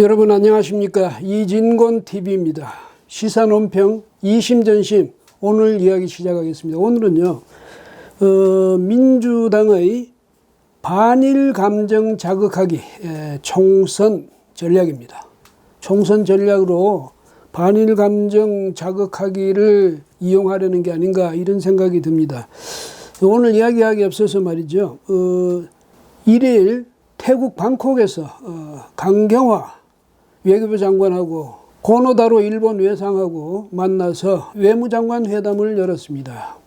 여러분 안녕하십니까. 이진곤TV입니다. 시사논평 이심전심 오늘 이야기 시작하겠습니다. 오늘은요 민주당의 반일 감정 자극하기 총선 전략입니다. 총선 전략으로 반일 감정 자극하기를 이용하려는 게 아닌가 이런 생각이 듭니다. 오늘 이야기하기 앞서서 말이죠. 1일 태국 방콕에서 강경화 외교부 장관하고 고노다로 일본 외상하고 만나서 외무장관 회담을 열었습니다.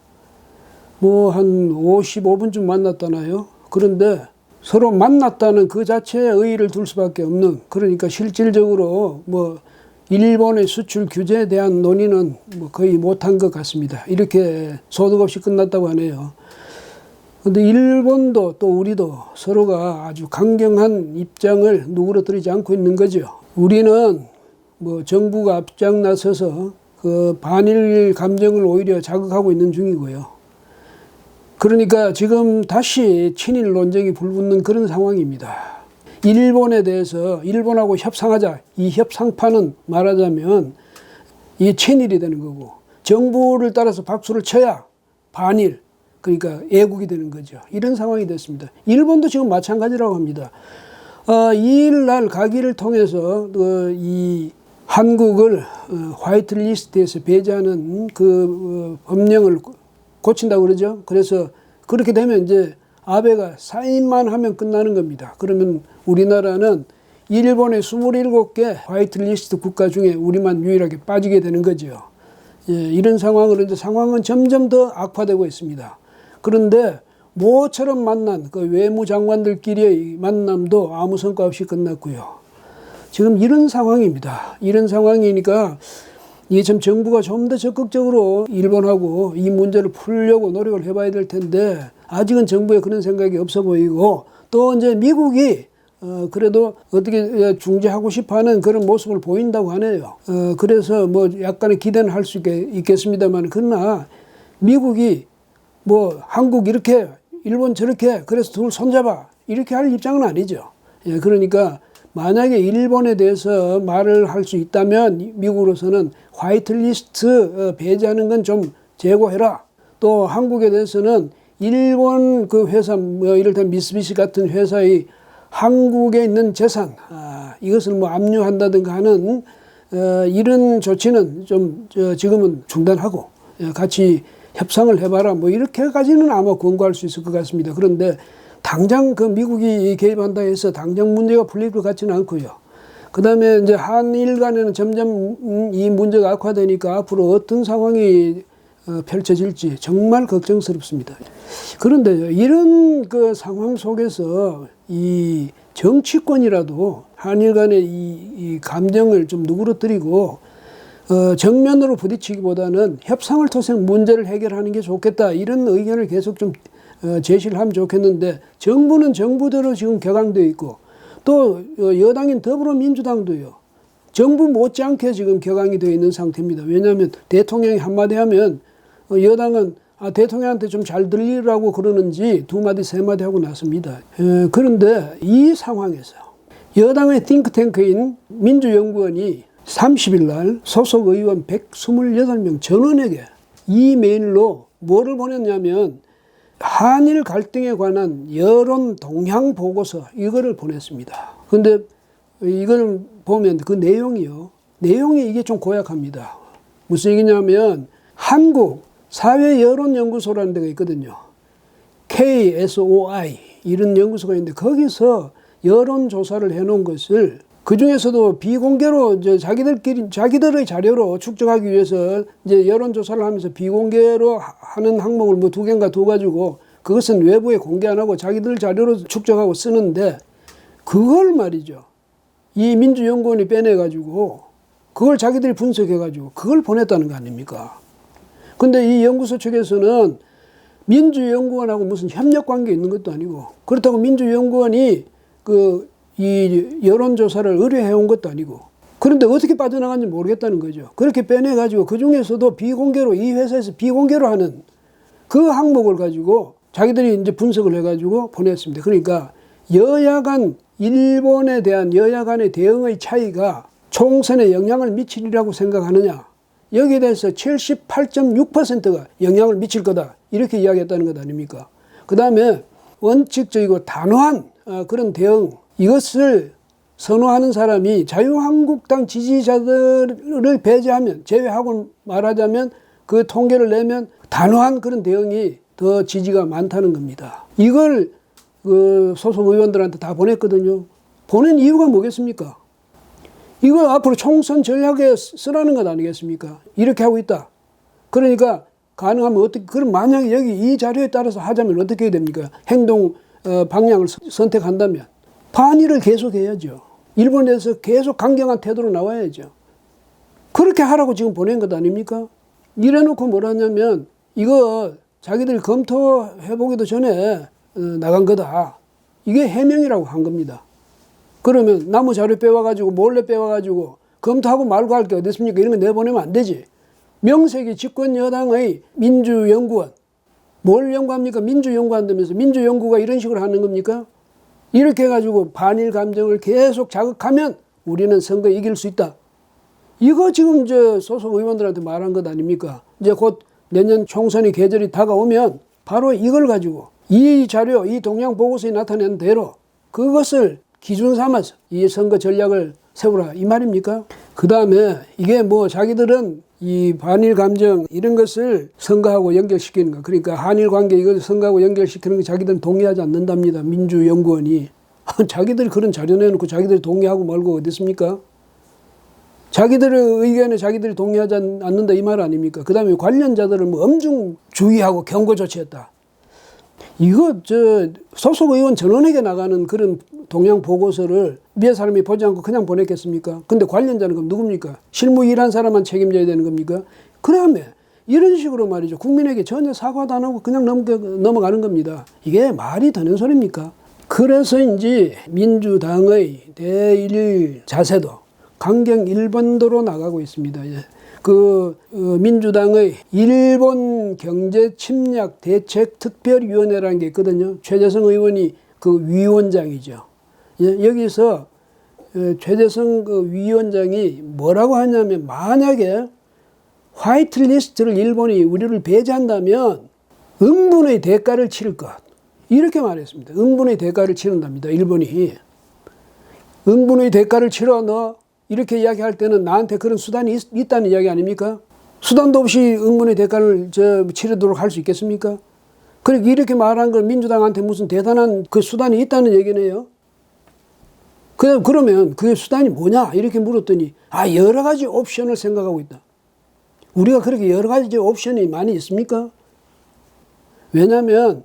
뭐 한 55분쯤 만났다나요? 그런데 서로 만났다는 그 자체에 의의를 둘 수밖에 없는, 그러니까 실질적으로 뭐 일본의 수출 규제에 대한 논의는 뭐 거의 못한 것 같습니다. 이렇게 소득 없이 끝났다고 하네요. 근데 일본도 또 우리도 서로가 아주 강경한 입장을 누그러뜨리지 않고 있는 거죠. 우리는 뭐 정부가 앞장 나서서 그 반일 감정을 오히려 자극하고 있는 중이고요. 그러니까 지금 다시 친일 논쟁이 불붙는 그런 상황입니다. 일본에 대해서 일본하고 협상하자, 이 협상판은 말하자면 이 친일이 되는 거고, 정부를 따라서 박수를 쳐야 반일, 그러니까 애국이 되는 거죠. 이런 상황이 됐습니다. 일본도 지금 마찬가지라고 합니다. 2일 날 가기를 통해서 이 한국을 화이트리스트에서 배제하는 그 법령을 고친다고 그러죠. 그래서 그렇게 되면 이제 아베가 사인만 하면 끝나는 겁니다. 그러면 우리나라는 일본의 27개 화이트리스트 국가 중에 우리만 유일하게 빠지게 되는 거죠. 예, 이런 상황으로 이제 상황은 점점 더 악화되고 있습니다. 그런데 모처럼 만난 그 외무장관들끼리의 만남도 아무 성과 없이 끝났고요. 지금 이런 상황입니다. 이런 상황이니까 이게 참 정부가 좀 더 적극적으로 일본하고 이 문제를 풀려고 노력을 해봐야 될 텐데 아직은 정부에 그런 생각이 없어 보이고, 또 이제 미국이 그래도 어떻게 중재하고 싶어하는 그런 모습을 보인다고 하네요. 그래서 뭐 약간의 기대는 할 수 있겠습니다만, 그러나 미국이 뭐 한국 이렇게 일본 저렇게 그래서 둘 손잡아 이렇게 할 입장은 아니죠. 예, 그러니까 만약에 일본에 대해서 말을 할 수 있다면 미국으로서는 화이트리스트 배제하는 건 좀 제고해라. 또 한국에 대해서는 일본 그 회사, 뭐 이를테면 미쓰비시 같은 회사의 한국에 있는 재산, 이것을 뭐 압류한다든가 하는 이런 조치는 좀 지금은 중단하고 같이 협상을 해봐라. 뭐 이렇게까지는 아마 권고할 수 있을 것 같습니다. 그런데 당장 그 미국이 개입한다 해서 당장 문제가 풀릴 것 같지는 않고요. 그 다음에 이제 한일 간에는 점점 이 문제가 악화되니까 앞으로 어떤 상황이 펼쳐질지 정말 걱정스럽습니다. 그런데 이런 그 상황 속에서 이 정치권이라도 한일 간의 이 감정을 좀 누그러뜨리고 정면으로 부딪히기보다는 협상을 통해서 문제를 해결하는 게 좋겠다, 이런 의견을 계속 좀 제시를 하면 좋겠는데, 정부는 정부대로 지금 격앙되어 있고, 또 여당인 더불어민주당도요, 정부 못지않게 지금 격앙이 되어 있는 상태입니다. 왜냐하면 대통령이 한마디 하면 여당은 대통령한테 좀 잘 들리라고 그러는지 두 마디 세 마디 하고 나섭니다. 그런데 이 상황에서 여당의 띵크탱크인 민주연구원이 30일 날 소속 의원 128명 전원에게 이메일로 뭐를 보냈냐면 한일 갈등에 관한 여론 동향 보고서, 이거를 보냈습니다. 근데 이걸 보면 그 내용이 이게 좀 고약합니다. 무슨 얘기냐면 한국 사회 여론 연구소라는 데가 있거든요. KSOI 이런 연구소가 있는데 거기서 여론 조사를 해놓은 것을 그 중에서도 비공개로 이제 자기들의 자료로 축적하기 위해서 이제 여론조사를 하면서 비공개로 하는 항목을 뭐 2개인가 둬가지고 그것은 외부에 공개 안 하고 자기들 자료로 축적하고 쓰는데, 그걸 말이죠. 이 민주연구원이 빼내가지고 그걸 자기들이 분석해가지고 그걸 보냈다는 거 아닙니까? 근데 이 연구소 측에서는 민주연구원하고 무슨 협력 관계 있는 것도 아니고, 그렇다고 민주연구원이 이 여론조사를 의뢰해온 것도 아니고, 그런데 어떻게 빠져나간지 모르겠다는 거죠. 그렇게 빼내가지고 그 중에서도 비공개로, 이 회사에서 비공개로 하는 그 항목을 가지고 자기들이 이제 분석을 해가지고 보냈습니다. 그러니까 여야 간 일본에 대한 여야 간의 대응의 차이가 총선에 영향을 미치리라고 생각하느냐. 여기에 대해서 78.6%가 영향을 미칠 거다. 이렇게 이야기했다는 것 아닙니까? 그 다음에 원칙적이고 단호한 그런 대응, 이것을 선호하는 사람이 자유한국당 지지자들을 제외하고 말하자면 그 통계를 내면 단호한 그런 대응이 더 지지가 많다는 겁니다. 이걸 그 소속 의원들한테 다 보냈거든요. 보낸 이유가 뭐겠습니까? 이걸 앞으로 총선 전략에 쓰라는 것 아니겠습니까? 이렇게 하고 있다. 그러니까 가능하면 어떻게, 그럼 만약에 여기 이 자료에 따라서 하자면 어떻게 해야 됩니까? 행동 방향을 선택한다면 반일을 계속해야죠. 일본에서 계속 강경한 태도로 나와야죠. 그렇게 하라고 지금 보낸 것 아닙니까? 이래놓고 뭐라냐면 이거 자기들이 검토해보기도 전에 나간 거다. 이게 해명이라고 한 겁니다. 그러면 나무 자료 빼와가지고 몰래 빼와가지고 검토하고 말고 할 게 어디 있습니까? 이런 거 내보내면 안 되지. 명색이 집권여당의 민주연구원. 뭘 연구합니까? 민주연구한다면서 민주연구가 이런 식으로 하는 겁니까? 이렇게 해가지고 반일 감정을 계속 자극하면 우리는 선거에 이길 수 있다. 이거 지금 저 소속 의원들한테 말한 것 아닙니까? 이제 곧 내년 총선의 계절이 다가오면 바로 이걸 가지고 이 자료, 이 동향 보고서에 나타낸 대로 그것을 기준 삼아서 이 선거 전략을 세우라 이 말입니까? 그 다음에 이게 뭐 자기들은 이 반일 감정 이런 것을 선거하고 연결시키는 거, 그러니까 한일 관계 이걸 선거하고 연결시키는 거 자기들은 동의하지 않는답니다. 민주연구원이. 자기들이 그런 자료 내놓고 자기들이 동의하고 말고 어디 있습니까? 자기들의 의견에 자기들이 동의하지 않는다 이 말 아닙니까? 그 다음에 관련자들을 뭐 엄중 주의하고 경고 조치했다. 이거 소속 의원 전원에게 나가는 그런 동향 보고서를 위에 사람이 보지 않고 그냥 보냈겠습니까? 근데 관련자는 그럼 누굽니까? 실무 일한 사람만 책임져야 되는 겁니까? 그다음에 이런 식으로 말이죠. 국민에게 전혀 사과도 안 하고 그냥 넘어가는 겁니다. 이게 말이 되는 소리입니까? 그래서인지 민주당의 대일 자세도 강경 일본도로 나가고 있습니다. 민주당의 일본 경제 침략 대책 특별위원회라는 게 있거든요. 최재성 의원이 그 위원장이죠. 여기서 최재성 그 위원장이 뭐라고 하냐면 만약에 화이트리스트를 일본이 우리를 배제한다면 응분의 대가를 치를 것. 이렇게 말했습니다. 응분의 대가를 치른답니다. 일본이. 응분의 대가를 치러 너 이렇게 이야기할 때는 나한테 그런 수단이 있다는 이야기 아닙니까? 수단도 없이 응분의 대가를 치르도록 할 수 있겠습니까? 그리고 이렇게 말한 건 민주당한테 무슨 대단한 그 수단이 있다는 얘기네요. 그러면 그 수단이 뭐냐? 이렇게 물었더니 여러 가지 옵션을 생각하고 있다. 우리가 그렇게 여러 가지 옵션이 많이 있습니까? 왜냐하면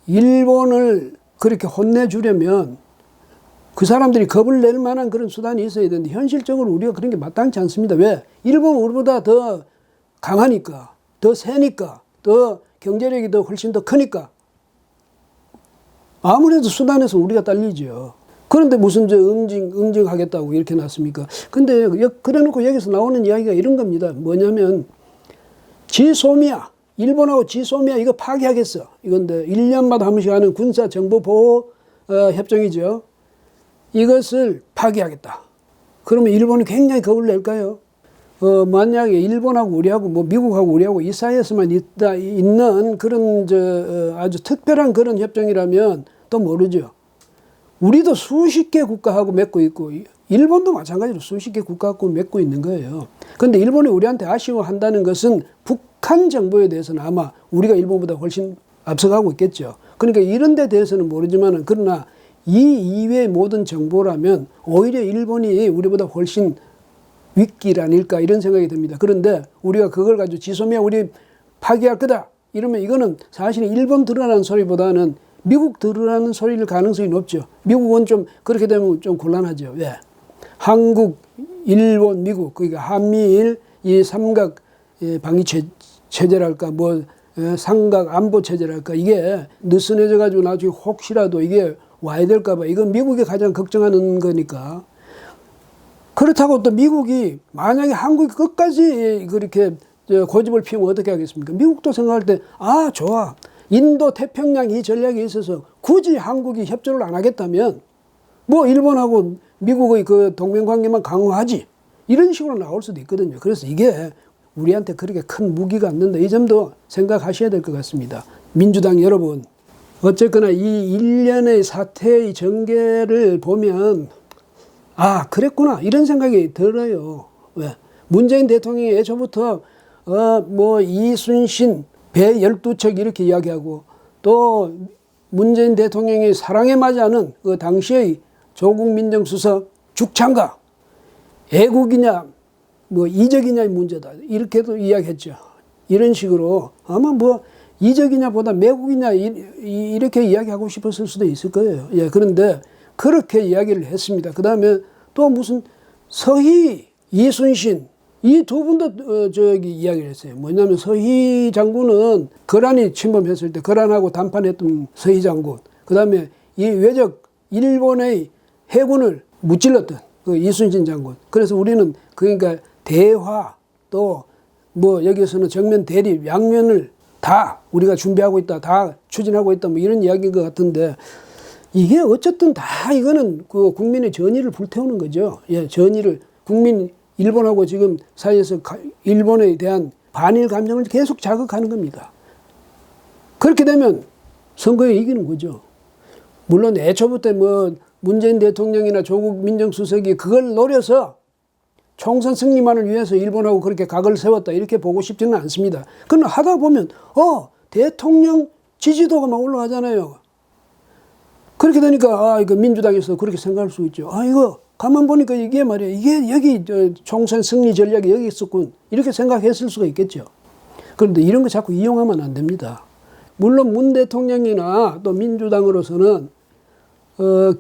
일본을 그렇게 혼내주려면 그 사람들이 겁을 낼 만한 그런 수단이 있어야 되는데 현실적으로 우리가 그런 게 마땅치 않습니다. 왜? 일본은 우리보다 더 강하니까, 더 세니까, 더 경제력이 더 훨씬 더 크니까 아무래도 수단에서 우리가 딸리죠. 그런데 무슨 응징하겠다고 이렇게 놨습니까? 근데 그래놓고 여기서 나오는 이야기가 이런 겁니다. 뭐냐면 지소미아, 일본하고 지소미아 이거 파기하겠어. 이건데 1년마다 한 번씩 하는 군사정보보호 협정이죠. 이것을 파기하겠다. 그러면 일본이 굉장히 겁을 낼까요? 만약에 일본하고 우리하고 뭐 미국하고 우리하고 이 사이에서만 있는 그런 아주 특별한 그런 협정이라면 또 모르죠. 우리도 수십 개 국가하고 맺고 있고 일본도 마찬가지로 수십 개 국가하고 맺고 있는 거예요. 그런데 일본이 우리한테 아쉬워한다는 것은 북한 정보에 대해서는 아마 우리가 일본보다 훨씬 앞서가고 있겠죠. 그러니까 이런 데 대해서는 모르지만 그러나 이 이외의 모든 정보라면 오히려 일본이 우리보다 훨씬 윗길 아닐까 이런 생각이 듭니다. 그런데 우리가 그걸 가지고 지소미아 우리 파기할 거다 이러면 이거는 사실은 일본 들으라는 소리보다는 미국 들으라는 소리일 가능성이 높죠. 미국은 좀 그렇게 되면 좀 곤란하죠. 왜? 한국, 일본, 미국 그러니까 한미일 이 삼각 방위 체제랄까 뭐 삼각 안보 체제랄까 이게 느슨해져 가지고 나중에 혹시라도 이게 와야 될까 봐 이건 미국이 가장 걱정하는 거니까. 그렇다고 또 미국이 만약에 한국이 끝까지 그렇게 고집을 피우면 어떻게 하겠습니까? 미국도 생각할 때 좋아. 인도 태평양 이 전략에 있어서 굳이 한국이 협조를 안 하겠다면 뭐 일본하고 미국의 그 동맹관계만 강화하지. 이런 식으로 나올 수도 있거든요. 그래서 이게 우리한테 그렇게 큰 무기가 안 된다. 이 점도 생각하셔야 될 것 같습니다. 민주당 여러분. 어쨌거나 이 일련의 사태의 전개를 보면 아 그랬구나 이런 생각이 들어요. 왜? 문재인 대통령이 애초부터 뭐 이순신 배 12척 이렇게 이야기하고 또 문재인 대통령이 사랑에 맞이하는 그 당시의 조국 민정수석 죽창가 애국이냐 뭐 이적이냐의 문제다 이렇게도 이야기했죠. 이런 식으로 아마 뭐 이적이냐 보다 매국이냐 이렇게 이야기하고 싶었을 수도 있을 거예요. 예, 그런데 그렇게 이야기를 했습니다. 그 다음에 또 무슨 서희, 이순신 이 두 분도 이야기를 했어요. 뭐냐면 서희 장군은 거란이 침범했을 때 거란하고 담판했던 서희 장군, 그 다음에 이 외적 일본의 해군을 무찔렀던 그 이순신 장군. 그래서 우리는 그러니까 대화 또 뭐 여기서는 정면 대립 양면을 다 우리가 준비하고 있다, 다 추진하고 있다, 뭐 이런 이야기인 것 같은데 이게 어쨌든 다 이거는 그 국민의 전의를 불태우는 거죠. 예, 전의를 일본하고 지금 사이에서 일본에 대한 반일 감정을 계속 자극하는 겁니다. 그렇게 되면 선거에 이기는 거죠. 물론 애초부터 뭐 문재인 대통령이나 조국 민정수석이 그걸 노려서 총선 승리만을 위해서 일본하고 그렇게 각을 세웠다 이렇게 보고 싶지는 않습니다. 그러나 하다 보면 대통령 지지도가 막 올라가잖아요. 그렇게 되니까 이거 민주당에서 그렇게 생각할 수 있죠. 이거 가만 보니까 이게 말이야. 이게 여기 총선 승리 전략이 여기 있었군. 이렇게 생각했을 수가 있겠죠. 그런데 이런 거 자꾸 이용하면 안 됩니다. 물론 문 대통령이나 또 민주당으로서는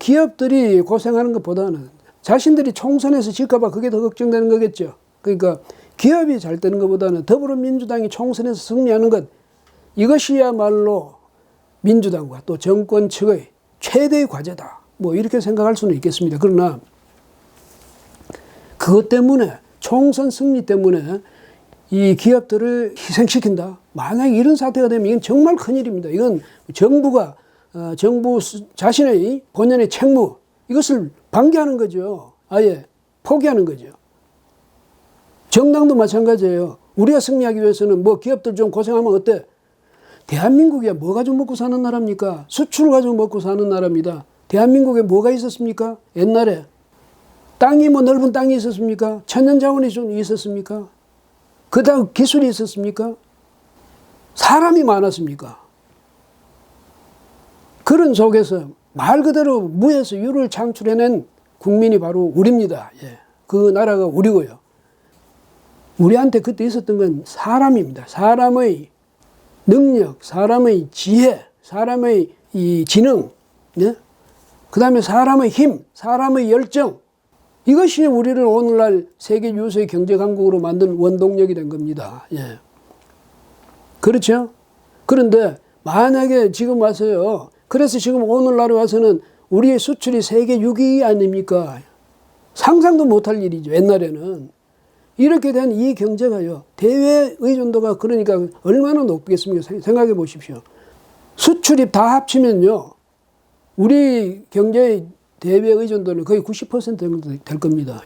기업들이 고생하는 것보다는 자신들이 총선에서 질까봐 그게 더 걱정되는 거겠죠. 그러니까 기업이 잘 되는 것보다는 더불어민주당이 총선에서 승리하는 것 이것이야말로 민주당과 또 정권 측의 최대의 과제다. 뭐 이렇게 생각할 수는 있겠습니다. 그러나 그것 때문에 총선 승리 때문에 이 기업들을 희생시킨다. 만약에 이런 사태가 되면 이건 정말 큰일입니다. 이건 정부 자신의 본연의 책무 이것을 방기하는 거죠. 아예 포기하는 거죠. 정당도 마찬가지예요. 우리가 승리하기 위해서는 뭐 기업들 좀 고생하면 어때? 대한민국이 뭐 가지고 먹고 사는 나라입니까? 수출 가지고 먹고 사는 나라입니다. 대한민국에 뭐가 있었습니까? 옛날에 땅이 뭐 넓은 땅이 있었습니까? 천연자원이 좀 있었습니까? 그 다음 기술이 있었습니까? 사람이 많았습니까? 그런 속에서 말 그대로 무에서 유를 창출해낸 국민이 바로 우리입니다. 예. 그 나라가 우리고요. 우리한테 그때 있었던 건 사람입니다. 사람의 능력, 사람의 지혜, 사람의 이 지능, 예? 그 다음에 사람의 힘, 사람의 열정. 이것이 우리를 오늘날 세계 유수의 경제 강국으로 만든 원동력이 된 겁니다. 예. 그렇죠? 그런데 만약에 지금 와서요. 그래서 지금 오늘날에 와서는 우리의 수출이 세계 6위 아닙니까? 상상도 못할 일이죠. 옛날에는. 이렇게 된 이 경제가요. 대외 의존도가 그러니까 얼마나 높겠습니까? 생각해 보십시오. 수출입 다 합치면요. 우리 경제의 대외 의존도는 거의 90% 정도 될 겁니다.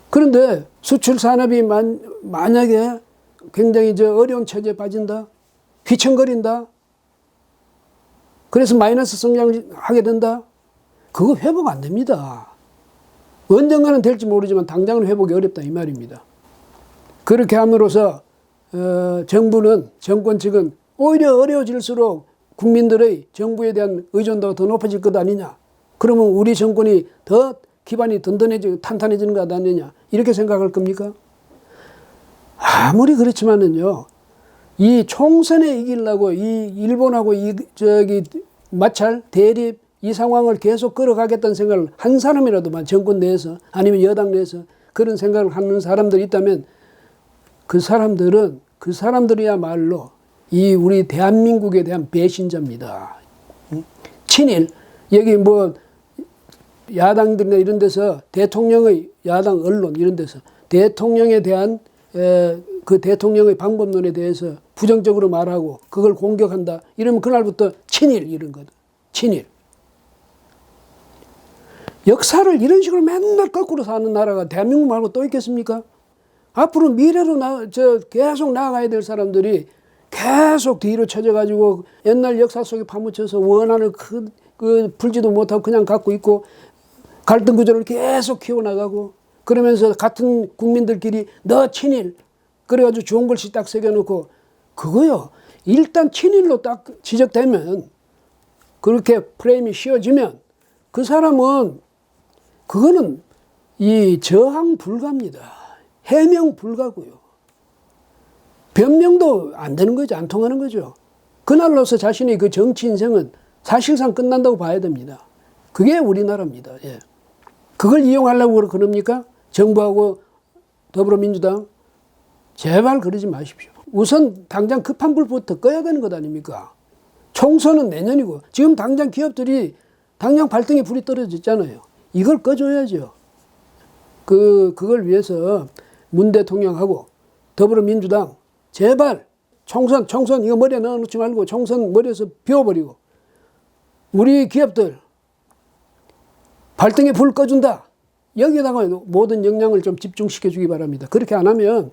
그런데 수출 산업이 만약에 굉장히 어려운 처지에 빠진다? 휘청거린다? 그래서 마이너스 성장하게 된다? 그거 회복 안 됩니다. 언젠가는 될지 모르지만 당장은 회복이 어렵다 이 말입니다. 그렇게 함으로써 정부는 정권 측은 오히려 어려워질수록 국민들의 정부에 대한 의존도가 더 높아질 것 아니냐. 그러면 우리 정권이 더 기반이 든든해지고 탄탄해지는 것 아니냐. 이렇게 생각할 겁니까? 아무리 그렇지만은요. 이 총선에 이기려고 이 일본하고 마찰, 대립 이 상황을 계속 끌어가겠다는 생각을 한 사람이라도만 정권 내에서 아니면 여당 내에서 그런 생각을 하는 사람들이 있다면 그 사람들이야말로 이 우리 대한민국에 대한 배신자입니다. 친일, 여기 뭐 야당들이나 이런 데서 대통령의 야당 언론 이런 데서 대통령에 대한 그 대통령의 방법론에 대해서 부정적으로 말하고 그걸 공격한다. 이러면 그날부터 친일 이런 거다. 친일. 역사를 이런 식으로 맨날 거꾸로 사는 나라가 대한민국 말고 또 있겠습니까? 앞으로 미래로 계속 나아가야 될 사람들이 계속 뒤로 쳐져가지고 옛날 역사 속에 파묻혀서 원한을 풀지도 못하고 그냥 갖고 있고 갈등 구조를 계속 키워나가고 그러면서 같은 국민들끼리 너 친일 그래가지고 좋은 글씨 딱 새겨놓고 그거요. 일단 친일로 딱 지적되면 그렇게 프레임이 씌워지면 그 사람은 그거는 이 저항 불가입니다. 해명 불가고요. 변명도 안 되는 거죠. 안 통하는 거죠. 그날로서 자신의 그 정치 인생은 사실상 끝난다고 봐야 됩니다. 그게 우리나라입니다. 예. 그걸 이용하려고 그럽니까? 정부하고 더불어민주당 제발 그러지 마십시오. 우선 당장 급한 불부터 꺼야 되는 것 아닙니까? 총선은 내년이고 지금 당장 기업들이 당장 발등에 불이 떨어졌잖아요. 이걸 꺼줘야죠. 그걸 위해서 문 대통령하고 더불어민주당 제발 총선 이거 머리에 넣어놓지 말고 총선 머리에서 비워버리고 우리 기업들 발등에 불 꺼준다. 여기에다가 모든 역량을 좀 집중시켜 주기 바랍니다. 그렇게 안 하면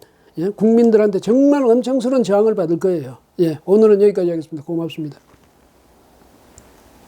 국민들한테 정말 엄청스러운 저항을 받을 거예요. 오늘은 여기까지 하겠습니다. 고맙습니다.